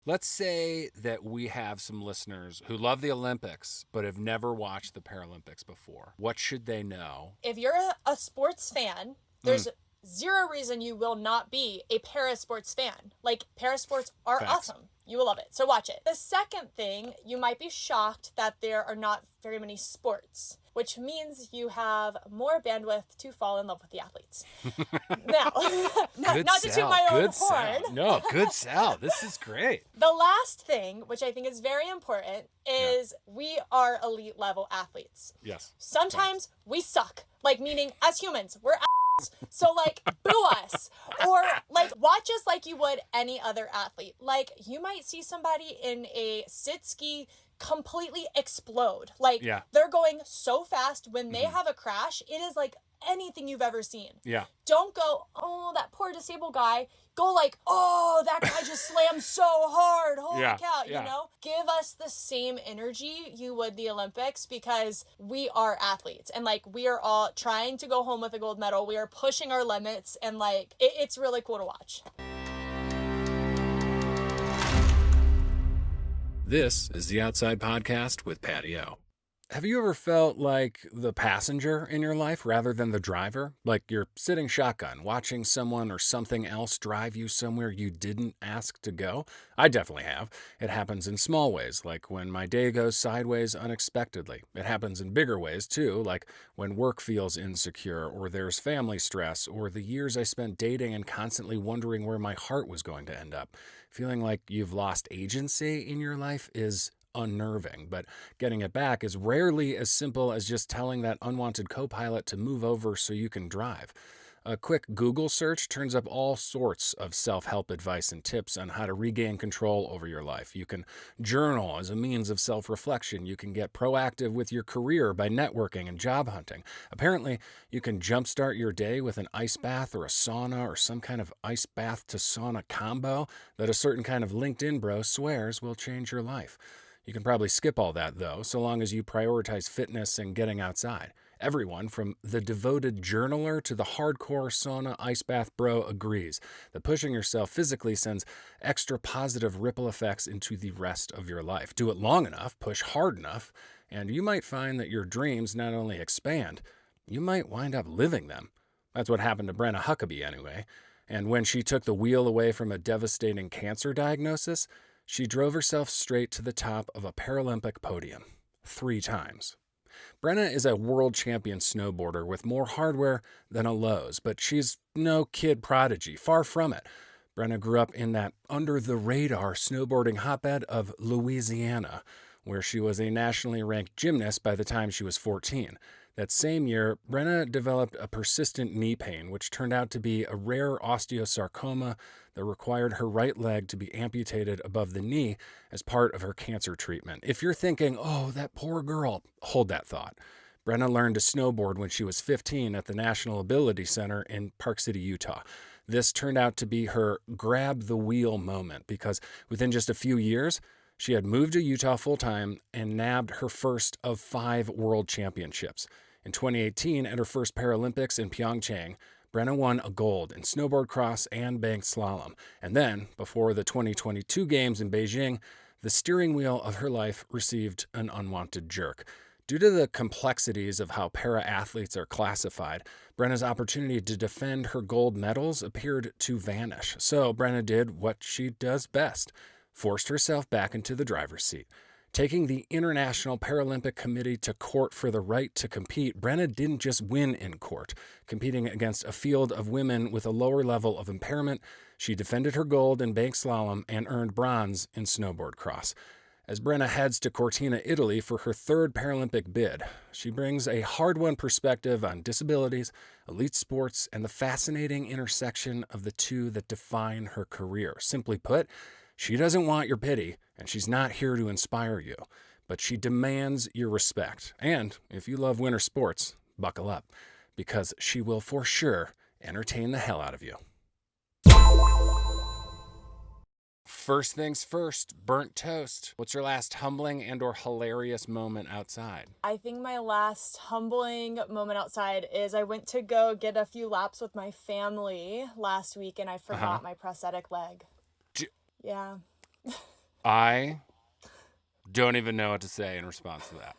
Let's say that we have some listeners who love the Olympics but have never watched the Paralympics before. What should they know? If you're a sports fan, there's zero reason you will not be a parasports fan. Like, parasports are Facts. awesome. You will love it. So watch it. The second thing, you might be shocked that there are not very many sports, which means you have more bandwidth to fall in love with the athletes. Now, not to toot my own horn. No, good sell. This is great. The last thing, which I think is very important, is we are elite level athletes. Yes. Sometimes we suck. Like, meaning as humans, we're so, like, boo us. Or, like, watch us like you would any other athlete. Like, you might see somebody in a sit ski completely explode. Like, they're going so fast. When they have a crash, it is like anything you've ever seen. Yeah. Don't go, oh, that poor disabled guy. Go like, oh, that guy just slammed so hard. Holy cow, you know? Give us the same energy you would the Olympics, because we are athletes. And, like, we are all trying to go home with a gold medal. We are pushing our limits. And, like, it's really cool to watch. This is the Outside Podcast with Patty O. Have you ever felt like the passenger in your life rather than the driver? Like you're sitting shotgun, watching someone or something else drive you somewhere you didn't ask to go? I definitely have. It happens in small ways, like when my day goes sideways unexpectedly. It happens in bigger ways, too, like when work feels insecure, or there's family stress, or the years I spent dating and constantly wondering where my heart was going to end up. Feeling like you've lost agency in your life is unnerving, but getting it back is rarely as simple as just telling that unwanted co-pilot to move over so you can drive. A quick Google search turns up all sorts of self-help advice and tips on how to regain control over your life. You can journal as a means of self-reflection. You can get proactive with your career by networking and job hunting. Apparently, you can jumpstart your day with an ice bath or a sauna or some kind of ice bath to sauna combo that a certain kind of LinkedIn bro swears will change your life. You can probably skip all that, though, so long as you prioritize fitness and getting outside. Everyone, from the devoted journaler to the hardcore sauna ice bath bro, agrees that pushing yourself physically sends extra positive ripple effects into the rest of your life. Do it long enough, push hard enough, and you might find that your dreams not only expand, you might wind up living them. That's what happened to Brenna Huckaby, anyway. And when she took the wheel away from a devastating cancer diagnosis, she drove herself straight to the top of a Paralympic podium 3 times. Brenna is a world champion snowboarder with more hardware than a Lowe's, but she's no kid prodigy, far from it. Brenna grew up in that under-the-radar snowboarding hotbed of Louisiana, where she was a nationally ranked gymnast by the time she was 14. That same year, Brenna developed a persistent knee pain, which turned out to be a rare osteosarcoma that required her right leg to be amputated above the knee as part of her cancer treatment. If you're thinking, oh, that poor girl, hold that thought. Brenna learned to snowboard when she was 15 at the National Ability Center in Park City, Utah. This turned out to be her grab the wheel moment, because within just a few years, she had moved to Utah full-time and nabbed her first of 5 world championships. In 2018, at her first Paralympics in Pyeongchang, Brenna won a gold in snowboard cross and banked slalom. And then, before the 2022 games in Beijing, the steering wheel of her life received an unwanted jerk. Due to the complexities of how para-athletes are classified, Brenna's opportunity to defend her gold medals appeared to vanish. So Brenna did what she does best: forced herself back into the driver's seat. Taking the International Paralympic Committee to court for the right to compete, Brenna didn't just win in court. Competing against a field of women with a lower level of impairment, she defended her gold in bank slalom and earned bronze in snowboard cross. As Brenna heads to Cortina, Italy for her 3rd Paralympic bid, she brings a hard-won perspective on disabilities, elite sports, and the fascinating intersection of the two that define her career. Simply put, she doesn't want your pity, and she's not here to inspire you, but she demands your respect. And if you love winter sports, buckle up, because she will for sure entertain the hell out of you. First things first, burnt toast. What's your last humbling and or hilarious moment outside? I think my last humbling moment outside is I went to go get a few laps with my family last week, and I forgot my prosthetic leg. Yeah. I don't even know what to say in response to that.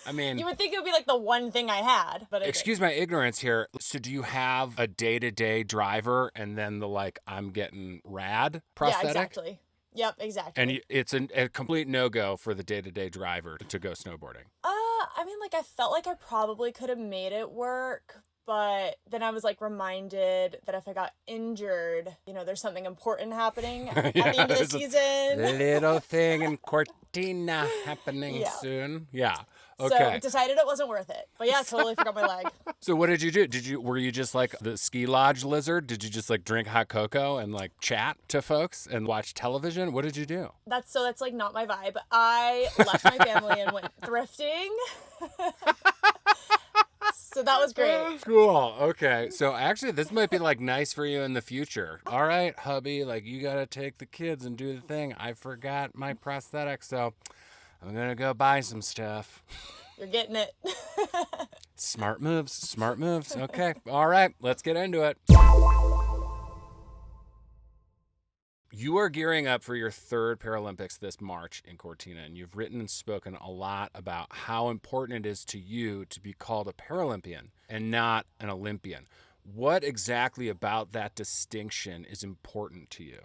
I mean, You would think it would be like the one thing I had, but excuse my ignorance here. So do you have a day-to-day driver and then the like, I'm getting rad prosthetic? Yeah, exactly. Yep, exactly. And it's a complete no-go for the day-to-day driver to go snowboarding. I mean, like, I felt like I probably could have made it work, but then I was, like, reminded that if I got injured, you know, there's something important happening at the end of the season. Little thing in Cortina happening soon. Yeah. Okay. So decided it wasn't worth it. But yeah, totally forgot my leg. So what did you do? Were you just like the ski lodge lizard? Did you just like drink hot cocoa and like chat to folks and watch television? What did you do? That's like not my vibe. I left my family and went thrifting. So that was great. Cool. Okay. So actually this might be like nice for you in the future. All right, hubby, like you got to take the kids and do the thing. I forgot my prosthetic, so I'm going to go buy some stuff. You're getting it. Smart moves. Smart moves. Okay. All right. Let's get into it. You are gearing up for your third Paralympics this March in Cortina, and you've written and spoken a lot about how important it is to you to be called a Paralympian and not an Olympian. What exactly about that distinction is important to you?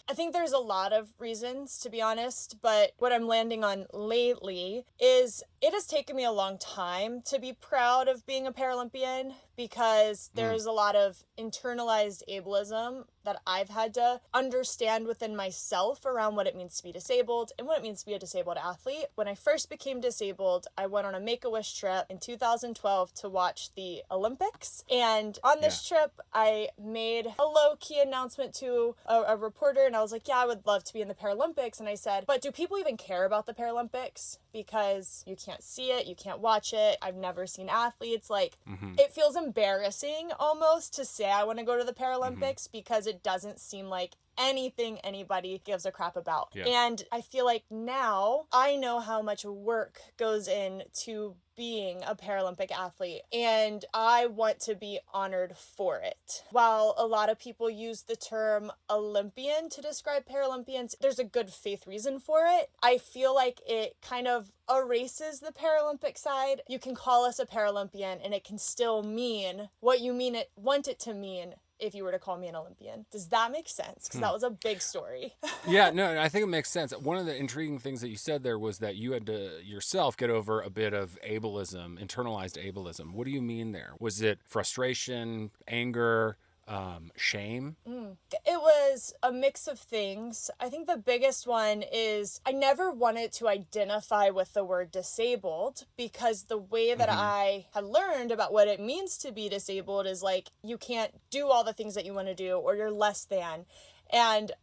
I think there's a lot of reasons, to be honest, but what I'm landing on lately is it has taken me a long time to be proud of being a Paralympian because there's a lot of internalized ableism that I've had to understand within myself around what it means to be disabled and what it means to be a disabled athlete. When I first became disabled, I went on a Make-A-Wish trip in 2012 to watch the Olympics. And on this trip, I made a low-key announcement to a reporter, and I was like, yeah, I would love to be in the Paralympics. And I said, but do people even care about the Paralympics? Because you can't see it, you can't watch it. I've never seen athletes. Like, it feels embarrassing almost to say I want to go to the Paralympics because it doesn't seem like anything anybody gives a crap about. Yeah. And I feel like now I know how much work goes into being a Paralympic athlete, and I want to be honored for it. While a lot of people use the term Olympian to describe Paralympians, there's a good faith reason for it. I feel like it kind of erases the Paralympic side. You can call us a Paralympian and it can still mean what you want it to mean if you were to call me an Olympian. Does that make sense? Because that was a big story. Yeah, no, I think it makes sense. One of the intriguing things that you said there was that you had to yourself get over a bit of ableism, internalized ableism. What do you mean there? Was it frustration, anger, shame? It was a mix of things. I think the biggest one is I never wanted to identify with the word disabled because the way that I had learned about what it means to be disabled is like you can't do all the things that you want to do or you're less than. And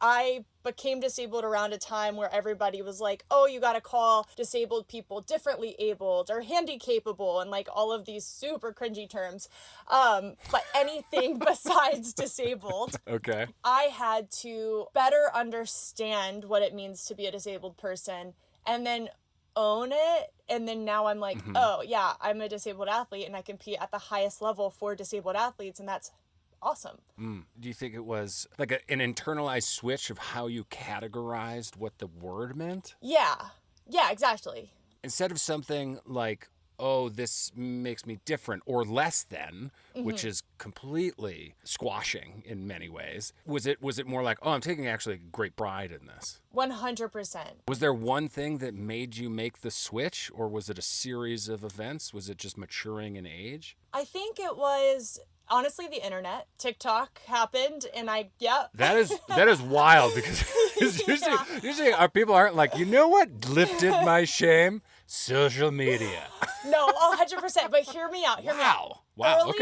I became disabled around a time where everybody was like, oh, you got to call disabled people differently abled or handy-capable and like all of these super cringy terms. But anything besides disabled. Okay. I had to better understand what it means to be a disabled person and then own it. And then now I'm like, oh, yeah, I'm a disabled athlete and I compete at the highest level for disabled athletes. And that's awesome. Do you think it was like an internalized switch of how you categorized what the word meant? Yeah, exactly. Instead of something like, oh, this makes me different or less than, which is completely squashing in many ways. Was it more like, oh, I'm taking actually great pride in this? 100%. Was there one thing that made you make the switch, or was it a series of events? Was it just maturing in age? I think it was honestly the internet. TikTok happened and That is wild because usually our people aren't like, you know what lifted my shame? Social media. No, 100%. But hear me out. Wow.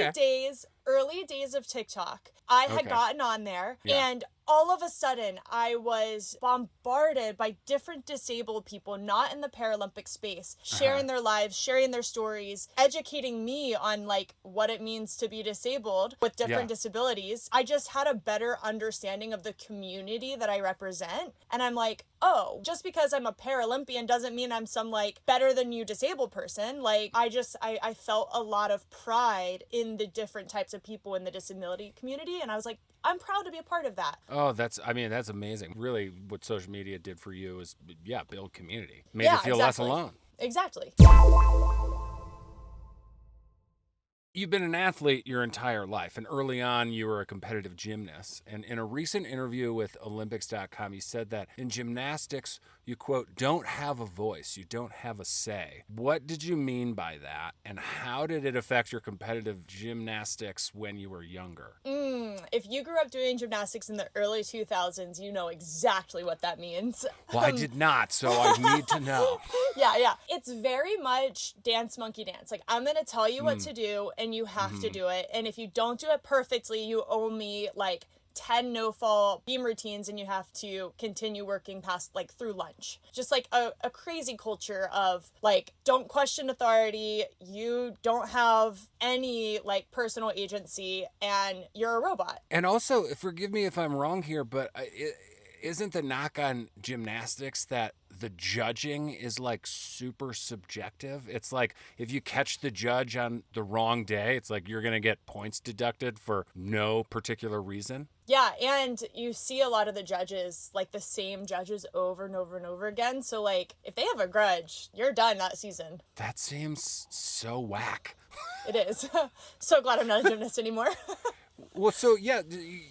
Early days of TikTok, I had gotten on there and all of a sudden I was bombarded by different disabled people, not in the Paralympic space, sharing their lives, sharing their stories, educating me on like what it means to be disabled with different disabilities. I just had a better understanding of the community that I represent. And I'm like, oh, just because I'm a Paralympian doesn't mean I'm some like better than you disabled person. Like I felt a lot of pride in the different types of people in the disability community. And I was like, I'm proud to be a part of that. Oh, that's amazing. Really, what social media did for you is, build community. Made you feel less alone. Exactly. You've been an athlete your entire life, and early on you were a competitive gymnast. And in a recent interview with Olympics.com, you said that in gymnastics, you, quote, don't have a voice, you don't have a say. What did you mean by that, and how did it affect your competitive gymnastics when you were younger? If you grew up doing gymnastics in the early 2000s, you know exactly what that means. Well, I did not, so I need to know. Yeah. It's very much dance monkey dance. Like, I'm going to tell you what to do, and you have to do it. And if you don't do it perfectly, you owe me like 10 no-fall beam routines, and you have to continue working past like through lunch. Just like a crazy culture of like, don't question authority, you don't have any like personal agency, and you're a robot. And also, forgive me if I'm wrong here, but isn't the knock on gymnastics that the judging is like super subjective? It's like if you catch the judge on the wrong day, it's like you're going to get points deducted for no particular reason. Yeah, and you see a lot of the judges, like the same judges over and over and over again. So like if they have a grudge, you're done that season. That seems so whack. It is. So glad I'm not a gymnast anymore. Well, so yeah,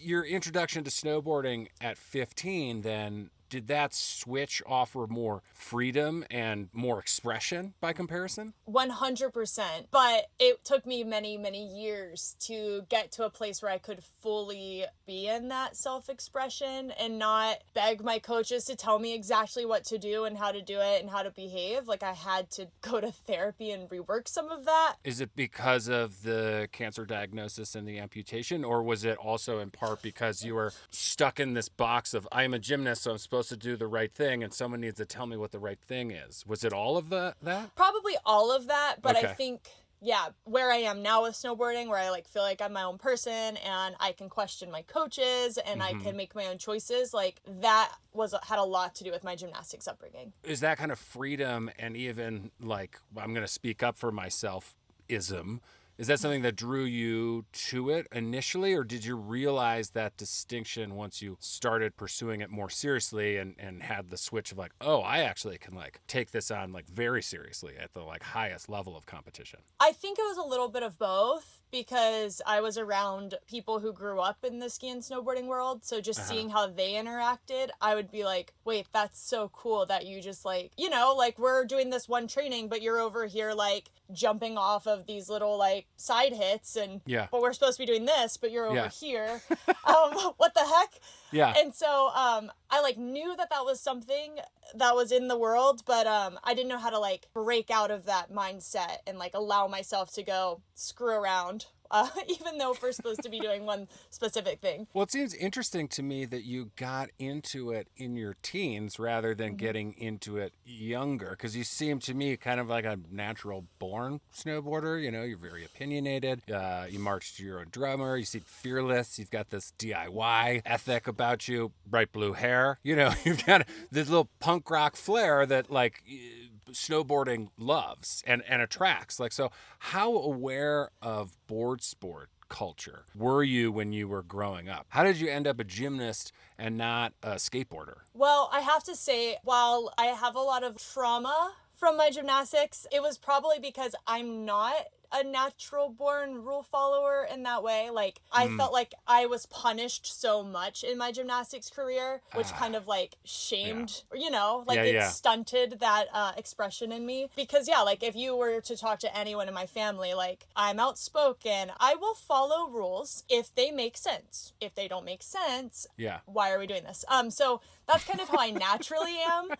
your introduction to snowboarding at 15 then, did that switch offer more freedom and more expression by comparison? 100%. But it took me many, many years to get to a place where I could fully be in that self-expression and not beg my coaches to tell me exactly what to do and how to do it and how to behave. Like, I had to go to therapy and rework some of that. Is it because of the cancer diagnosis and the amputation, or was it also in part because you were stuck in this box of, I'm a gymnast, so I'm supposed to do the right thing, and someone needs to tell me what the right thing is? Was it all of that? Probably all of that, but Okay. I think, where I am now with snowboarding, where I like feel like I'm my own person and I can question my coaches and I can make my own choices, like that had a lot to do with my gymnastics upbringing. Is that kind of freedom and even like, I'm going to speak up for myself ism, is that something that drew you to it initially, or did you realize that distinction once you started pursuing it more seriously and had the switch of like, oh, I actually can like take this on like very seriously at the like highest level of competition? I think it was a little bit of both, because I was around people who grew up in the ski and snowboarding world. So just seeing how they interacted, I would be like, wait, that's so cool that you just like, you know, like we're doing this one training, but you're over here like jumping off of these little like side hits, and but we're supposed to be doing this, but you're over here. What the heck? Yeah. And so I like knew that was something that was in the world, but I didn't know how to like break out of that mindset and like allow myself to go screw around. Even though we're supposed to be doing one specific thing. Well, it seems interesting to me that you got into it in your teens rather than getting into it younger, because you seem to me kind of like a natural born snowboarder. You know, you're very opinionated. You march to your own drummer. You seem fearless. You've got this DIY ethic about you, bright blue hair. You know, you've got this little punk rock flair that like snowboarding loves and attracts. Like, so how aware of board sport culture were you when you were growing up? How did you end up a gymnast and not a skateboarder? Well, I have to say, while I have a lot of trauma from my gymnastics, it was probably because I'm not a natural born rule follower in that way. Like, I felt like I was punished so much in my gymnastics career, which kind of like shamed, you know, like it stunted that expression in me. Because like if you were to talk to anyone in my family, like I'm outspoken, I will follow rules if they make sense. If they don't make sense, why are we doing this? So that's kind of how I naturally am.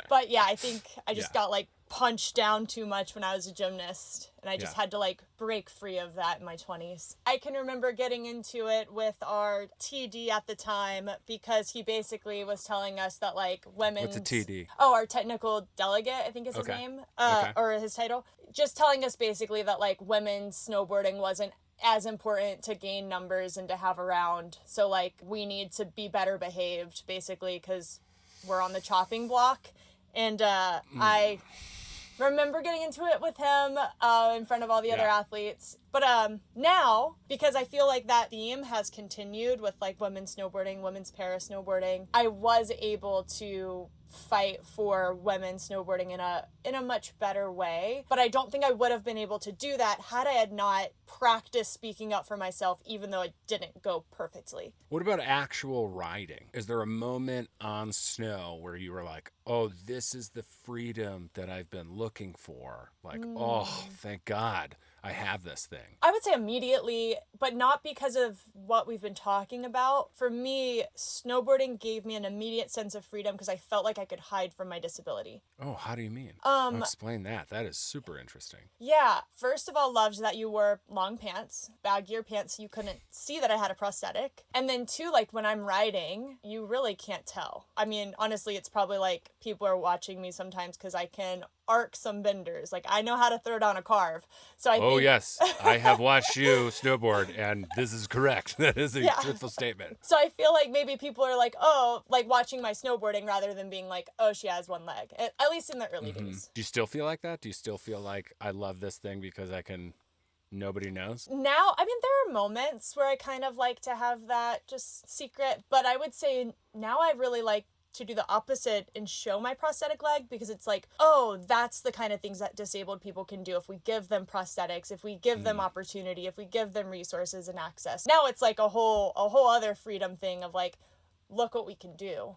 But I think I just got like punched down too much when I was a gymnast, and I just had to like break free of that in my 20s. I can remember getting into it with our TD at the time, because he basically was telling us that like women's... What's a TD? Oh, our technical delegate, I think is his name, or his title. Just telling us basically that like women's snowboarding wasn't as important to gain numbers and to have around. So like we need to be better behaved basically, because we're on the chopping block. And I remember getting into it with him in front of all the other athletes. But now, because I feel like that theme has continued with like women's snowboarding, women's para snowboarding, I was able to fight for women snowboarding in a much better way. But I don't think I would have been able to do that had I had not practiced speaking up for myself, even though it didn't go perfectly. What about actual riding? Is there a moment on snow where you were like, oh, this is the freedom that I've been looking for? Like, oh, thank God I have this thing. I would say immediately, but not because of what we've been talking about. For me, snowboarding gave me an immediate sense of freedom because I felt like I could hide from my disability. Oh, how do you mean? Explain that. That is super interesting. Yeah. First of all, loved that you wore long pants, baggier pants, so you couldn't see that I had a prosthetic. And then two, like when I'm riding, you really can't tell. I mean, honestly, it's probably like people are watching me sometimes because I can arc some benders. Like I know how to throw down a carve. So I think... yes, I have watched you snowboard, and this is correct. That is a truthful statement. So I feel like maybe people are like, oh, like watching my snowboarding rather than being like, oh, she has one leg. At least in the early days. Do you still feel like that? Do you still feel like I love this thing because I can... Nobody knows? Now, I mean, there are moments where I kind of like to have that just secret, but I would say now I really like to do the opposite and show my prosthetic leg because it's like, oh, that's the kind of things that disabled people can do if we give them prosthetics, if we give them opportunity, if we give them resources and access. Now it's like a whole other freedom thing of like, look what we can do.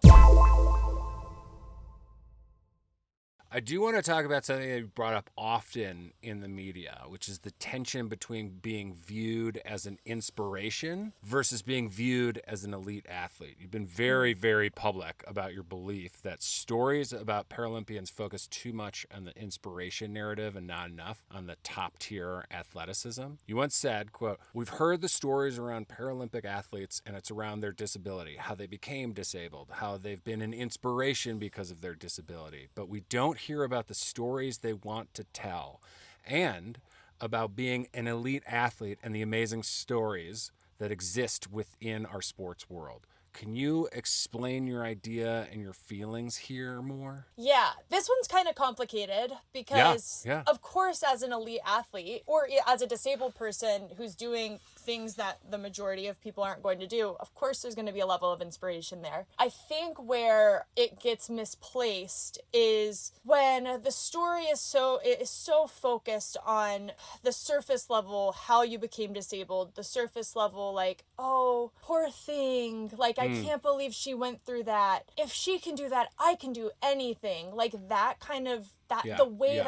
I do want to talk about something that you brought up often in the media, which is the tension between being viewed as an inspiration versus being viewed as an elite athlete. You've been very, very public about your belief that stories about Paralympians focus too much on the inspiration narrative and not enough on the top tier athleticism. You once said, quote, "We've heard the stories around Paralympic athletes and it's around their disability, how they became disabled, how they've been an inspiration because of their disability, but we don't hear about the stories they want to tell and about being an elite athlete and the amazing stories that exist within our sports world." Can you explain your idea and your feelings here more? Yeah, this one's kind of complicated because, of course, as an elite athlete or as a disabled person who's doing things that the majority of people aren't going to do, of course, there's going to be a level of inspiration there. I think where it gets misplaced is when the story is so focused on the surface level, how you became disabled, the surface level, like, oh, poor thing, like, I can't believe she went through that. If she can do that, I can do anything. Like that kind of, the way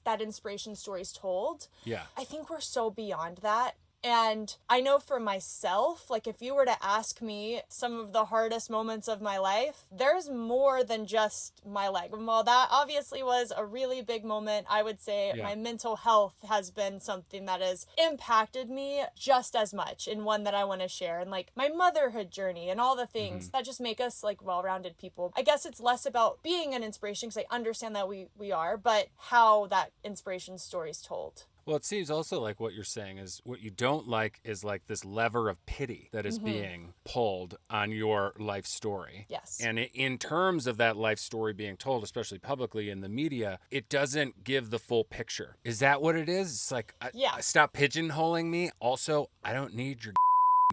that inspiration story is told. Yeah. I think we're so beyond that. And I know for myself, like if you were to ask me some of the hardest moments of my life, there's more than just my leg. While that obviously was a really big moment, I would say my mental health has been something that has impacted me just as much, and one that I want to share. And like my motherhood journey and all the things that just make us like well-rounded people. I guess it's less about being an inspiration because I understand that we are, but how that inspiration story is told. Well, it seems also like what you're saying is what you don't like is like this lever of pity that is being pulled on your life story. Yes. And in terms of that life story being told, especially publicly in the media, it doesn't give the full picture. Is that what it is? It's like, stop pigeonholing me. Also, I don't need your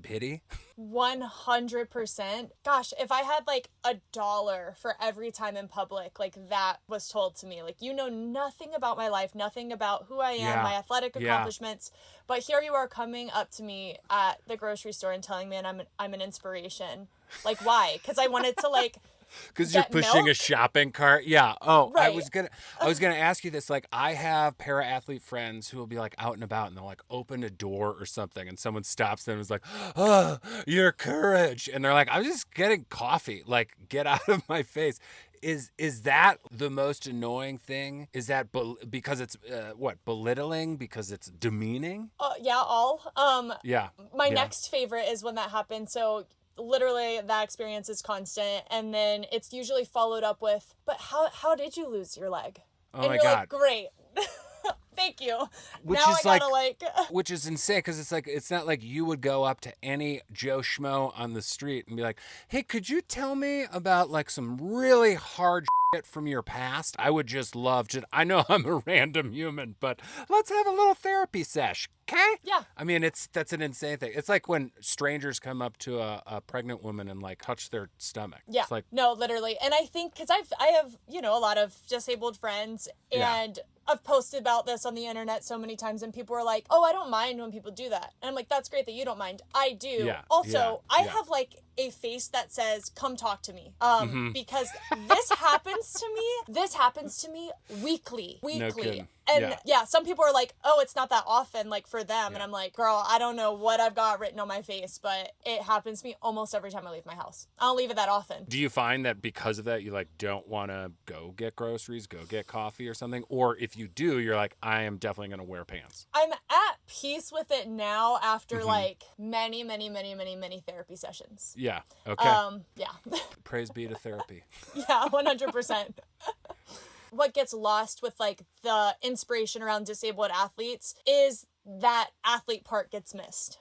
pity. 100%. Gosh, if I had like $1 for every time in public, like that was told to me, like, you know nothing about my life, nothing about who I am, my athletic accomplishments, but here you are coming up to me at the grocery store and telling me I'm an inspiration. Like, why? Because I wanted to like because you're pushing milk? A shopping cart. Yeah. Oh, right. I was gonna ask you this. Like, I have para-athlete friends who will be like out and about and they'll like open a door or something and someone stops them and is like, "Oh, your courage." And they're like, "I'm just getting coffee. Like, get out of my face." Is that the most annoying thing? Is that because it's belittling? Because it's demeaning? My next favorite is when that happens. So literally that experience is constant, and then it's usually followed up with, "But how did you lose your leg?" Oh, and my you're God. like, "Great." Thank you. Which now is I gotta which is insane because it's like it's not like you would go up to any Joe Schmo on the street and be like, "Hey, could you tell me about like some really hard shit from your past? I would just love to. I know I'm a random human, but let's have a little therapy sesh." Okay? Yeah. I mean, that's an insane thing. It's like when strangers come up to a pregnant woman and like touch their stomach. Yeah. It's like, no, literally. And I think because I have, a lot of disabled friends and I've posted about this on the internet so many times and people are like, oh, I don't mind when people do that. And I'm like, that's great that you don't mind. I do. Yeah. Also, I have like a face that says, come talk to me. Because this happens to me weekly. No kidding. And some people are like, oh, it's not that often, like for them. And I'm like, girl, I don't know what I've got written on my face, but it happens to me almost every time I leave my house. I don't leave it that often. Do you find that because of that, you like don't want to go get groceries, go get coffee or something? Or if you do, you're like, I am definitely going to wear pants. I'm at peace with it now after like many, many, many, many, many therapy sessions. Yeah. Okay. Yeah. Praise be to therapy. Yeah, 100%. What gets lost with like the inspiration around disabled athletes is that athlete part gets missed.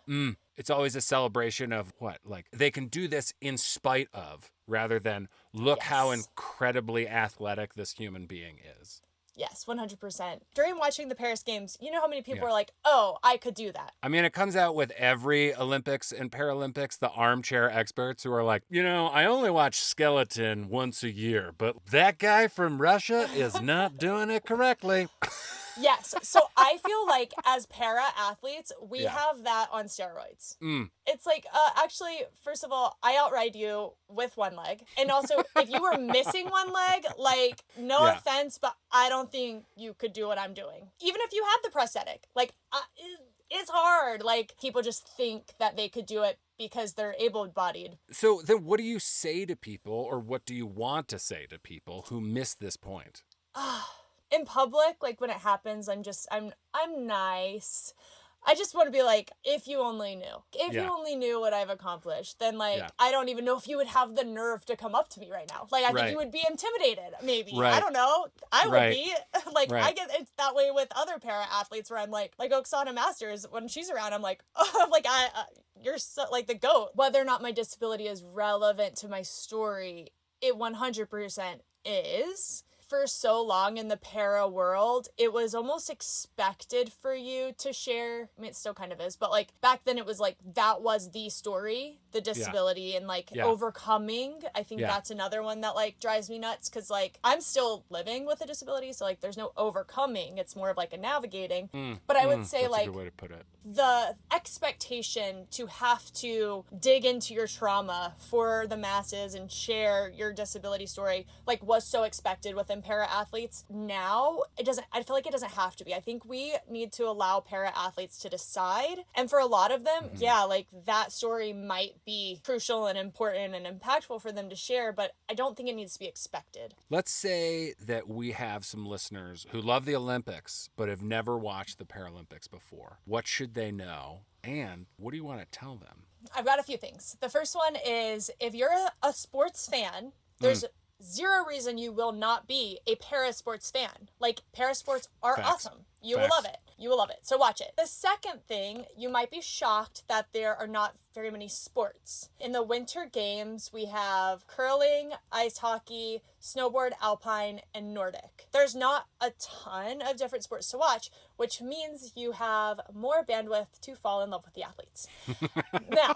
It's always a celebration of what? Like they can do this in spite of, rather than look how incredibly athletic this human being is. Yes, 100%. During watching the Paris Games, you know how many people are like, oh, I could do that. I mean, it comes out with every Olympics and Paralympics, the armchair experts who are like, I only watch skeleton once a year, but that guy from Russia is not doing it correctly. Yes. So I feel like as para athletes, we have that on steroids. It's like, actually, first of all, I outride you with one leg. And also, if you were missing one leg, like, no offense, but I don't think you could do what I'm doing. Even if you had the prosthetic, like, it's hard. Like, people just think that they could do it because they're able-bodied. So then what do you say to people, or what do you want to say to people who miss this point? In public, like when it happens, I'm nice. I just want to be like, if you only knew. If you only knew what I've accomplished, then like, I don't even know if you would have the nerve to come up to me right now. Like, I think you would be intimidated, maybe. Right. I don't know. I would be. Like, I get it's that way with other para-athletes where I'm like Oksana Masters, when she's around, I'm like, oh, like, you're so, like the GOAT. Whether or not my disability is relevant to my story, it 100% is. For so long in the para world, it was almost expected for you to share. I mean, it still kind of is, but like back then it was like that was the story, the disability and like overcoming. I think that's another one that like drives me nuts because like I'm still living with a disability, so like there's no overcoming. It's more of like a navigating. But I would say that's like a good way to put it. The expectation to have to dig into your trauma for the masses and share your disability story like was so expected within para athletes. Now I feel like it doesn't have to be. I think we need to allow para athletes to decide, and for a lot of them like that story might be crucial and important and impactful for them to share, but I don't think it needs to be expected. Let's say that we have some listeners who love the Olympics but have never watched the Paralympics before. What should they know, and what do you want to tell them? I've got a few things. The first one is if you're a sports fan, there's zero reason you will not be a para sports fan. Like, para sports are awesome. You will love it. You will love it. So watch it. The second thing, you might be shocked that there are not very many sports. In the Winter Games, we have curling, ice hockey, snowboard, alpine, and Nordic. There's not a ton of different sports to watch, which means you have more bandwidth to fall in love with the athletes. Now,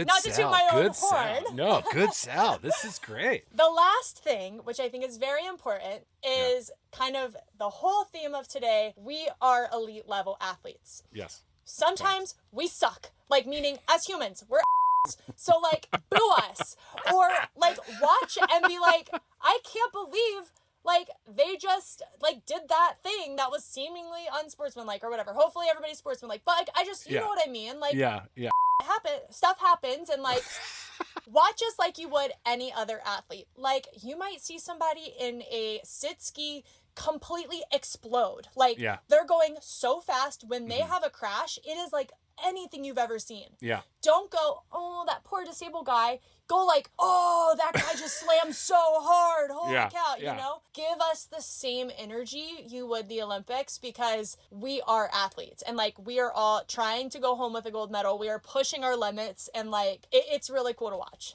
not to toot my own horn. No, good sell. This is great. The last thing, which I think is very important, is kind of the whole theme of today. We are elite level athletes. Yes. Sometimes we suck. Like, meaning as humans, we're so like boo us or like watch and be like, I can't believe like they just like did that thing that was seemingly unsportsmanlike or whatever. Hopefully everybody's sportsmanlike, but like I just you know what I mean? Like stuff happens and like watch us like you would any other athlete. Like you might see somebody in a sit ski completely explode. Like they're going so fast when they have a crash, it is like anything you've ever seen. Yeah. Don't go, oh, that poor disabled guy. go like, oh, that guy just slammed so hard. Holy cow, yeah. you know? Give us the same energy you would the Olympics, because we are athletes and like we are all trying to go home with a gold medal. We are pushing our limits and like it's really cool to watch.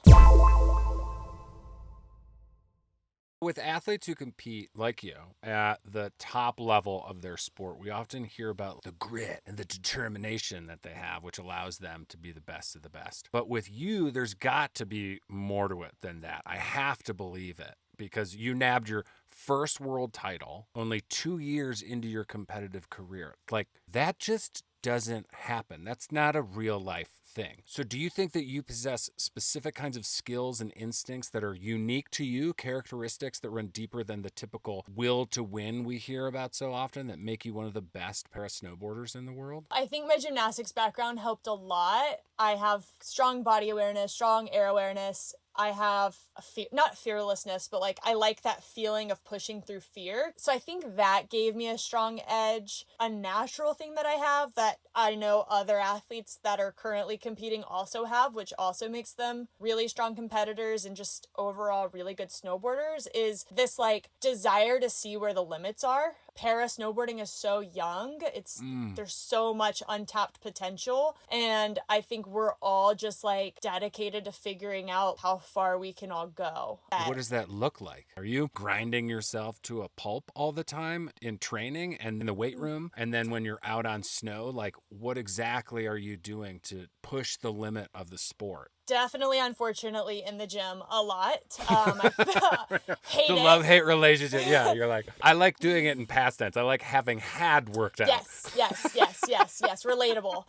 With athletes who compete, like you, at the top level of their sport, we often hear about the grit and the determination that they have, which allows them to be the best of the best. But with you, there's got to be more to it than that. I have to believe it, because you nabbed your first world title only 2 years into your competitive career. Like, that just doesn't happen. That's not a real life thing. So do you think that you possess specific kinds of skills and instincts that are unique to you, characteristics that run deeper than the typical will to win we hear about so often, that make you one of the best para snowboarders in the world? I think my gymnastics background helped a lot. I have strong body awareness, strong air awareness. I have not fearlessness, but like I like that feeling of pushing through fear. So I think that gave me a strong edge. A natural thing that I have that I know other athletes that are currently competing also have, which also makes them really strong competitors and just overall really good snowboarders, is this like desire to see where the limits are. Para snowboarding is so young. There's so much untapped potential. And I think we're all just like dedicated to figuring out how far we can all go. What does that look like? Are you grinding yourself to a pulp all the time in training and in the weight room? And then when you're out on snow, like what exactly are you doing to push the limit of the sport? Definitely, unfortunately, in the gym a lot. I hate the it. love-hate relationship. Yeah, you're like, I like doing it in past tense. I like having had worked out. Yes. Relatable.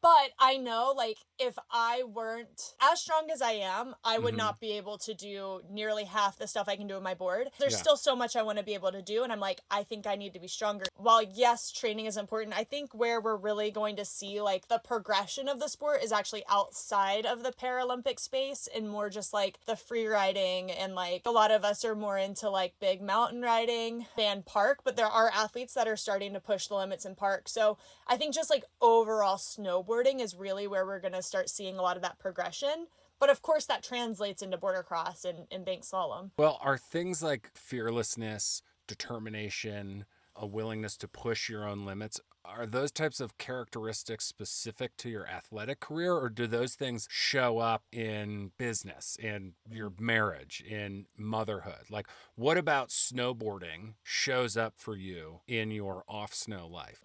But I know, like, if I weren't as strong as I am, I would not be able to do nearly half the stuff I can do with my board. There's still so much I want to be able to do. And I'm like, I think I need to be stronger. While, yes, training is important, I think where we're really going to see, like, the progression of the sport is actually outside of the Paralympic space and more just, like, the free riding. And, like, a lot of us are more into, like, big mountain riding and park. But there are athletes that are starting to push the limits in park. So I think just, like, overall snowboarding is really where we're going to start seeing a lot of that progression. But of course that translates into border cross and bank slalom. Well, are things like fearlessness, determination, a willingness to push your own limits, are those types of characteristics specific to your athletic career, or do those things show up in business, in your marriage, in motherhood? Like, what about snowboarding shows up for you in your off-snow life?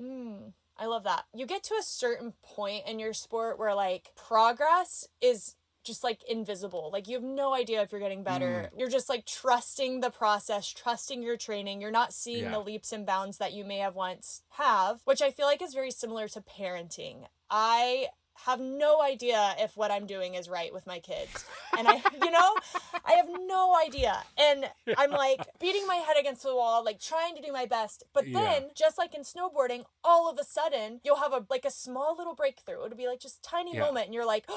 I love that. You get to a certain point in your sport where like progress is just like invisible. Like you have no idea if you're getting better. You're just like trusting the process, trusting your training. You're not seeing the leaps and bounds that you may have once have, which I feel like is very similar to parenting. I have no idea if what I'm doing is right with my kids. And I have no idea. And I'm like beating my head against the wall, like trying to do my best. But then just like in snowboarding, all of a sudden you'll have a small little breakthrough. It'll be like just tiny moment. And you're like,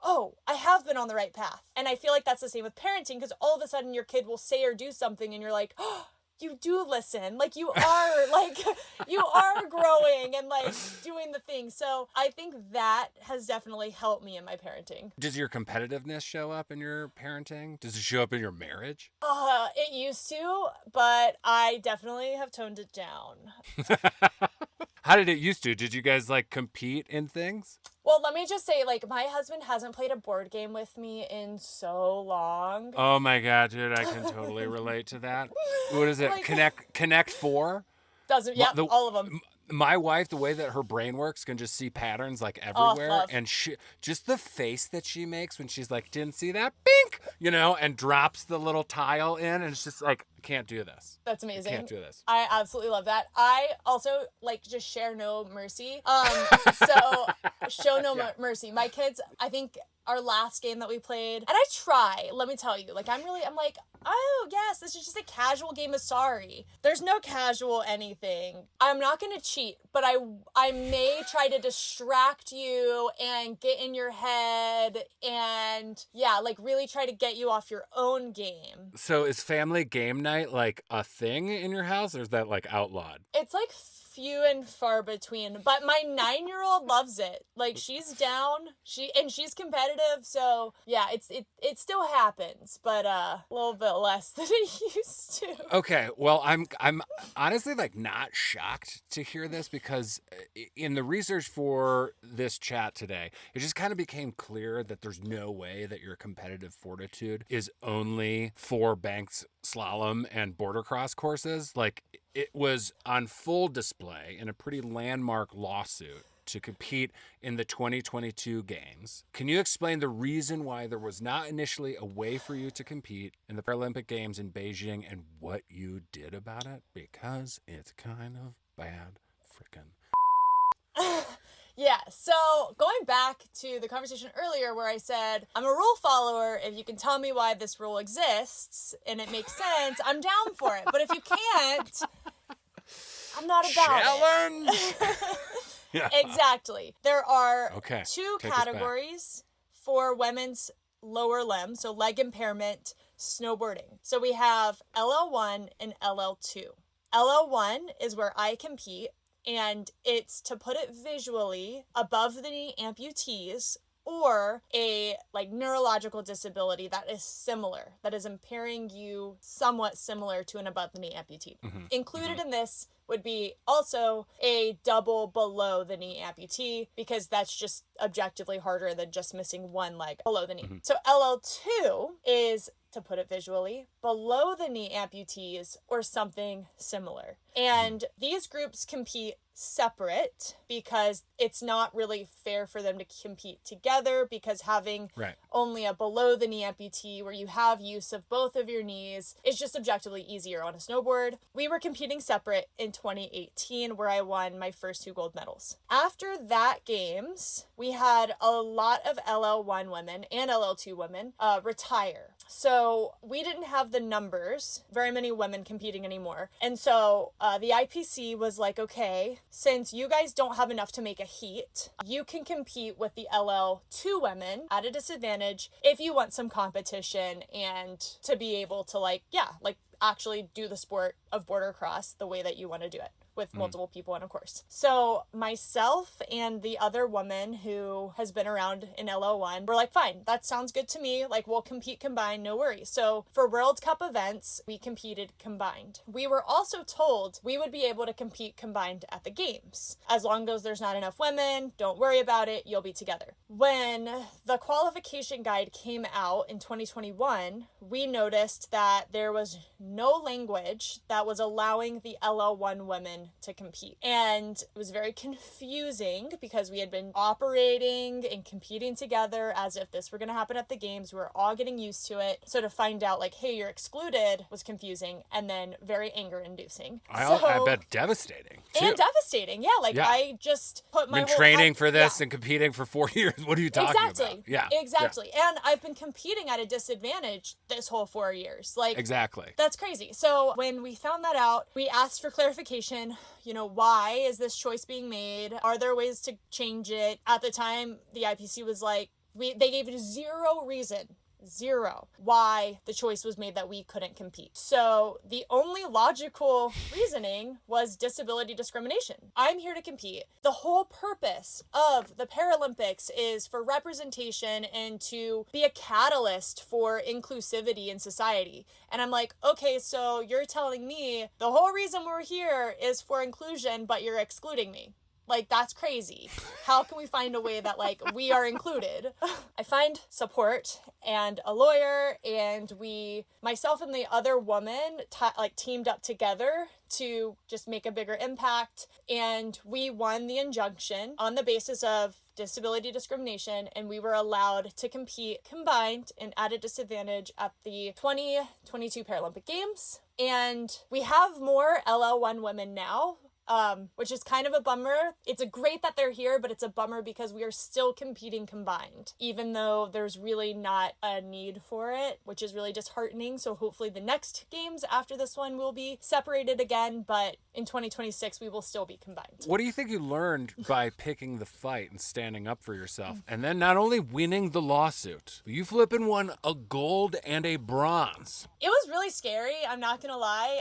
oh, I have been on the right path. And I feel like that's the same with parenting, because all of a sudden your kid will say or do something and you're like, oh, you do listen. Like you are growing and like doing the thing. So I think that has definitely helped me in my parenting. Does your competitiveness show up in your parenting? Does it show up in your marriage? It used to, but I definitely have toned it down. How did it used to? Did you guys like compete in things? Well, let me just say, like, my husband hasn't played a board game with me in so long. Oh my God, dude, I can totally relate to that. What is it? Like, Connect 4? All of them. My wife, the way that her brain works, can just see patterns like everywhere. Love. And she, just the face that she makes when she's like, didn't see that, bink, and drops the little tile in. And it's just like, can't do this. That's amazing. Can't do this. I absolutely love that. I also like just share no mercy. So show no mercy. My kids, I think our last game that we played, and I try, let me tell you, like I'm like, oh yes, this is just a casual game of sorry. There's no casual anything. I'm not going to cheat, but I may try to distract you and get in your head and like really try to get you off your own game. So is family game night like a thing in your house, or is that like outlawed? It's like few and far between, but my 9-year-old loves it. Like, she's down. She's competitive, so yeah, it still happens, but a little bit less than it used to. Okay, well, I'm honestly like not shocked to hear this, because in the research for this chat today, it just kind of became clear that there's no way that your competitive fortitude is only for banked slalom and border cross courses. Like, it was on full display in a pretty landmark lawsuit to compete in the 2022 games. Can you explain the reason why there was not initially a way for you to compete in the Paralympic Games in Beijing and what you did about it? Because it's kind of bad frickin'. Yeah, so going back to the conversation earlier where I said, I'm a rule follower. If you can tell me why this rule exists and it makes sense, I'm down for it. But if you can't, I'm not about Challenge! it. Exactly. There are two take us back. categories for women's lower limb, so leg impairment, snowboarding. So we have LL1 and LL2. LL1 is where I compete, and it's, to put it visually, above the knee amputees or a like neurological disability that is similar, that is impairing you somewhat similar to an above the knee amputee. Included in this would be also a double below the knee amputee, because that's just objectively harder than just missing one leg below the knee. So LL2 is, to put it visually, below the knee amputees or something similar. And these groups compete separate because it's not really fair for them to compete together, because having only a below the knee amputee where you have use of both of your knees is just objectively easier on a snowboard. We were competing separate in 2018, where I won my first 2 gold medals. After that games, we had a lot of LL1 women and LL2 women retire. So we didn't have the numbers, very many women competing anymore. And so the IPC was like, okay, since you guys don't have enough to make a heat, you can compete with the LL2 women at a disadvantage if you want some competition and to be able to actually do the sport of border cross the way that you want to do it, with multiple people on a course. So myself and the other woman who has been around in LO1 were like, fine, that sounds good to me. Like, we'll compete combined, no worries. So for World Cup events, we competed combined. We were also told we would be able to compete combined at the games. As long as there's not enough women, don't worry about it, you'll be together. When the qualification guide came out in 2021, we noticed that there was no language that was allowing the LL1 women to compete. And it was very confusing because we had been operating and competing together as if this were going to happen at the games. We were all getting used to it. So to find out like, hey, you're excluded was confusing and then very anger inducing. I bet devastating too. And devastating. Yeah. I just put my been training for this and competing for 4 years. What are you talking about? Yeah. Exactly. Yeah. And I've been competing at a disadvantage this whole 4 years. Exactly. That's crazy. So when we found that out, we asked for clarification. Why is this choice being made? Are there ways to change it? At the time, the IPC was like, they gave zero reason why the choice was made that we couldn't compete. So the only logical reasoning was disability discrimination. I'm here to compete. The whole purpose of the Paralympics is for representation and to be a catalyst for inclusivity in society. And I'm like, okay, so you're telling me the whole reason we're here is for inclusion, but you're excluding me. That's crazy. How can we find a way that, we are included? I find support and a lawyer, and myself and the other woman, teamed up together to just make a bigger impact. And we won the injunction on the basis of disability discrimination, and we were allowed to compete combined and at a disadvantage at the 2022 Paralympic Games. And we have more LL1 women now, which is kind of a bummer. It's great that they're here, but it's a bummer because we are still competing combined, even though there's really not a need for it, which is really disheartening. So hopefully the next games after this one will be separated again, but in 2026 we will still be combined. What do you think you learned by picking the fight and standing up for yourself? And then not only winning the lawsuit, you flipping won a gold and a bronze. It was really scary, I'm not gonna lie.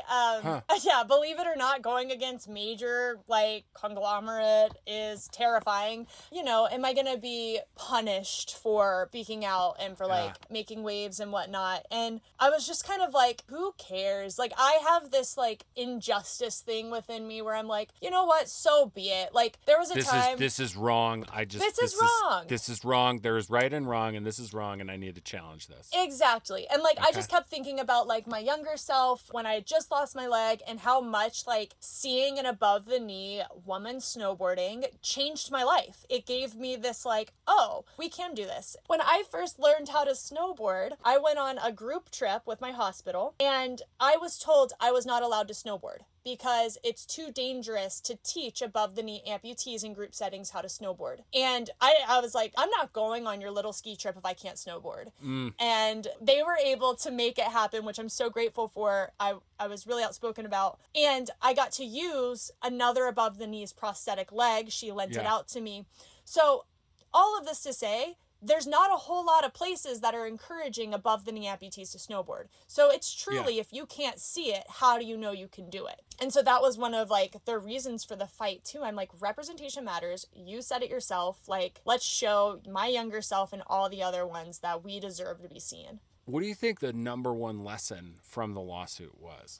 Yeah, believe it or not, going against major major like conglomerate is terrifying. You know, am I gonna be punished for speaking out and for like making waves and whatnot? And I was just kind of like, who cares? Like, I have this like injustice thing within me where I'm like, you know what, so be it. Like, there was a time this is wrong. This is wrong. This is wrong. There is right and wrong, and this is wrong, and I need to challenge this. Exactly. And like, I just kept thinking about like my younger self when I had just lost my leg, and how much like seeing an above the knee woman snowboarding changed my life. It gave me this like, oh, we can do this. When I first learned how to snowboard, I went on a group trip with my hospital, and I was told I was not allowed to snowboard because it's too dangerous to teach above the knee amputees in group settings how to snowboard. And I was like, I'm not going on your little ski trip if I can't snowboard. And they were able to make it happen, which I'm so grateful for. I was really outspoken about. And I got to use another above the knees prosthetic leg. She lent it out to me. So all of this to say, there's not a whole lot of places that are encouraging above the knee amputees to snowboard. So it's truly, if you can't see it, how do you know you can do it? And so that was one of like the reasons for the fight too. I'm like, representation matters. You said it yourself. Like, let's show my younger self and all the other ones that we deserve to be seen. What do you think the number one lesson from the lawsuit was?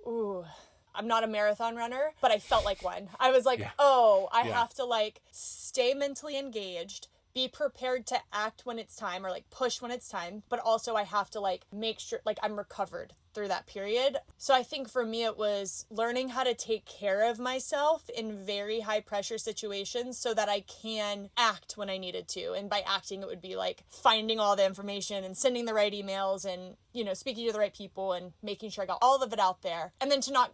Ooh. I'm not a marathon runner, but I felt like one. I was like, I have to like stay mentally engaged, be prepared to act when it's time, or like push when it's time, but also I have to like make sure like I'm recovered through that period. So I think for me it was learning how to take care of myself in very high pressure situations so that I can act when I needed to. And by acting, it would be like finding all the information and sending the right emails and, you know, speaking to the right people and making sure I got all of it out there. And then to not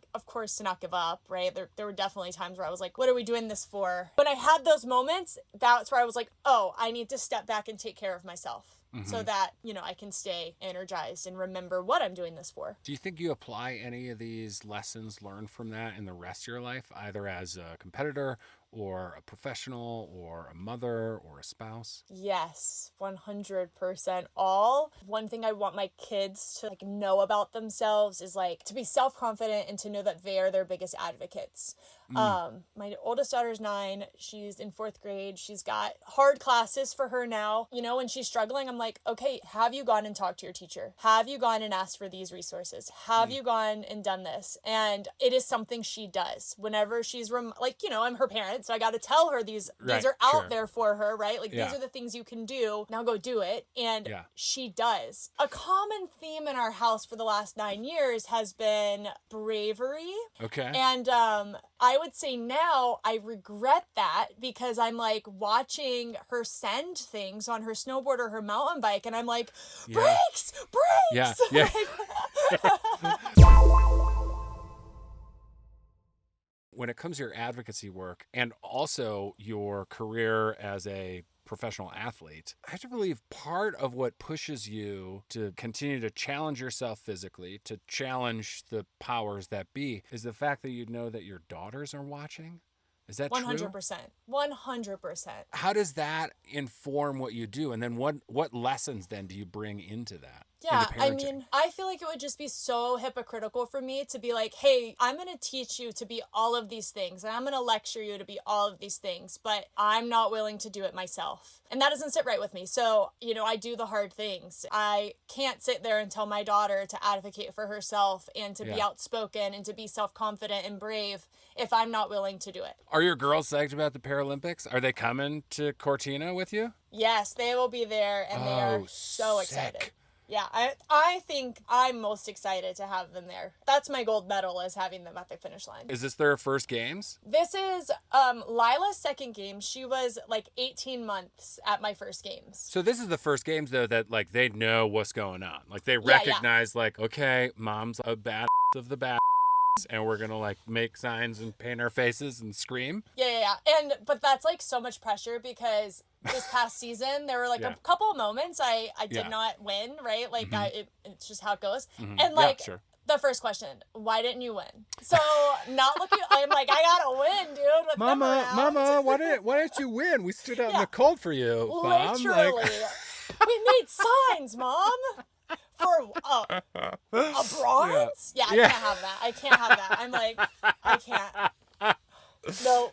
give up, right? There were definitely times where I was like, what are we doing this for? When I had those moments, that's where I was like, oh, I need to step back and take care of myself. So that, you know, I can stay energized and remember what I'm doing this for. Do you think you apply any of these lessons learned from that in the rest of your life, either as a competitor or a professional or a mother or a spouse? Yes, 100% all. One thing I want my kids to like know about themselves is like to be self-confident and to know that they are their biggest advocates. My oldest daughter's 9. She's in 4th grade. She's got hard classes for her now. You know, when she's struggling, I'm like, okay, have you gone and talked to your teacher? Have you gone and asked for these resources? Have you gone and done this? And it is something she does whenever she's like, you know, I'm her parent, so I got to tell her these are out there for her, right? Like these are the things you can do. Now go do it. And she does. A common theme in our house for the last 9 years has been bravery. Okay. And I would say now I regret that because I'm like watching her send things on her snowboard or her mountain bike, and I'm like, brakes. Yeah. When it comes to your advocacy work and also your career as a professional athlete, I have to believe part of what pushes you to continue to challenge yourself physically, to challenge the powers that be, is the fact that you know that your daughters are watching. Is that 100%. true? 100%. How does that inform what you do? And then what lessons then do you bring into that? Yeah, I mean, I feel like it would just be so hypocritical for me to be like, hey, I'm going to teach you to be all of these things, and I'm going to lecture you to be all of these things, but I'm not willing to do it myself. And that doesn't sit right with me. So, you know, I do the hard things. I can't sit there and tell my daughter to advocate for herself and to be outspoken and to be self-confident and brave if I'm not willing to do it. Are your girls psyched about the Paralympics? Are they coming to Cortina with you? Yes, they will be there, and they are so excited. Yeah, I think I'm most excited to have them there. That's my gold medal, is having them at the finish line. Is this their first games? This is Lila's second game. She was like 18 months at my first games. So this is the first games, though, that like they know what's going on. Like they recognize like, okay, mom's a bad of the bad. And we're gonna like make signs and paint our faces and scream. Yeah. But that's like so much pressure because this past season there were like a couple of moments I did not win, right? Like it's just how it goes. And like the first question, why didn't you win? So not looking, I'm like, I gotta win, dude. With Mama, why didn't you win? We stood out in the cold for you, Mom. Literally, we made signs, Mom. For a bronze? Yeah, I can't have that. I'm like, I can't. No.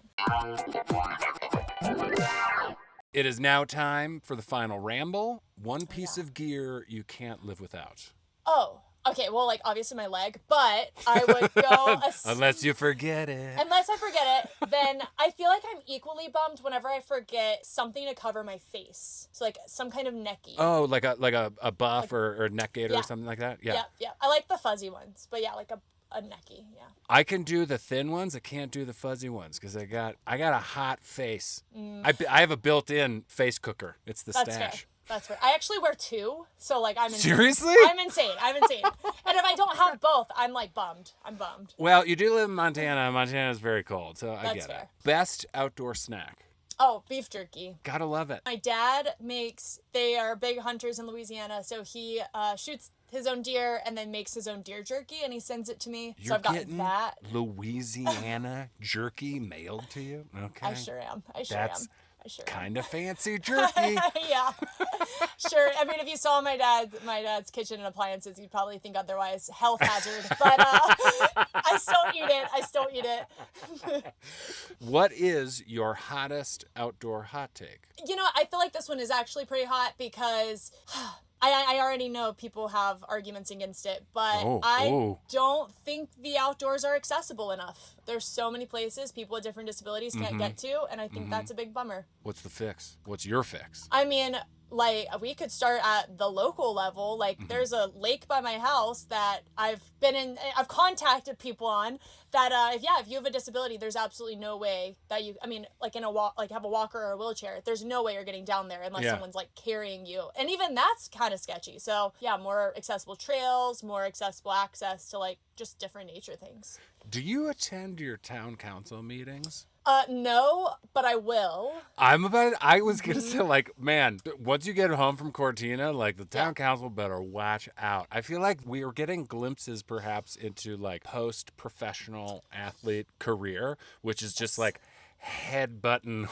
It is now time for the final ramble. One piece of gear you can't live without. Oh, okay. Well, like obviously my leg, but I would go Unless you forget it. Unless I forget it, then I feel like I'm equally bummed whenever I forget something to cover my face. So like some kind of necky. Oh, like a buff or a neck gaiter or something like that? Yeah. Yeah. I like the fuzzy ones, but yeah, like a necky, yeah. I can do the thin ones. I can't do the fuzzy ones because I got a hot face. I have a built-in face cooker. It's the That's stash. fair. That's fair. I actually wear two, so like I'm insane. Seriously? I'm insane. And if I don't have both, I'm like bummed. I'm bummed. Well, you do live in Montana. Montana is very cold, so I That's get fair. it. Best outdoor snack. Oh, beef jerky. Gotta love it. My dad they are big hunters in Louisiana, so he shoots his own deer and then makes his own deer jerky and he sends it to me. You're so I've got getting that. Louisiana jerky mailed to you? Okay. I sure am. That's am. kind of fancy jerky. Yeah. Sure. I mean, if you saw my dad's kitchen and appliances, you'd probably think otherwise. Health hazard. But I still eat it. What is your hottest outdoor hot take? You know, I feel like this one is actually pretty hot because I already know people have arguments against it, but I don't think the outdoors are accessible enough. There's so many places people with different disabilities can't get to, and I think that's a big bummer. What's the fix? What's your fix? I mean, like, we could start at the local level. Like, there's a lake by my house that I've contacted people on that, if you have a disability, there's absolutely no way that have a walker or a wheelchair. There's no way you're getting down there unless someone's like carrying you. And even that's kind of sketchy. So yeah, more accessible trails, more accessible access to like just different nature things. Do you attend your town council meetings? No, but I will. I was going to say, like, man, once you get home from Cortina, like, the town council better watch out. I feel like we are getting glimpses, perhaps, into, like, post-professional athlete career, which is just, like, headbutting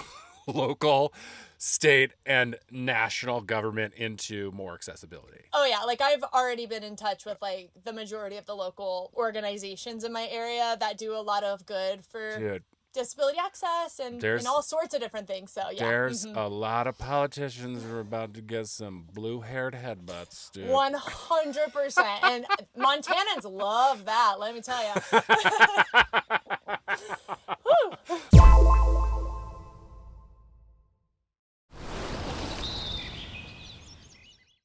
local, state, and national government into more accessibility. Oh, yeah. Like, I've already been in touch with, like, the majority of the local organizations in my area that do a lot of good for disability access and all sorts of different things. So yeah, there's a lot of politicians who are about to get some blue-haired headbutts, dude. 100%, and Montanans love that. Let me tell you.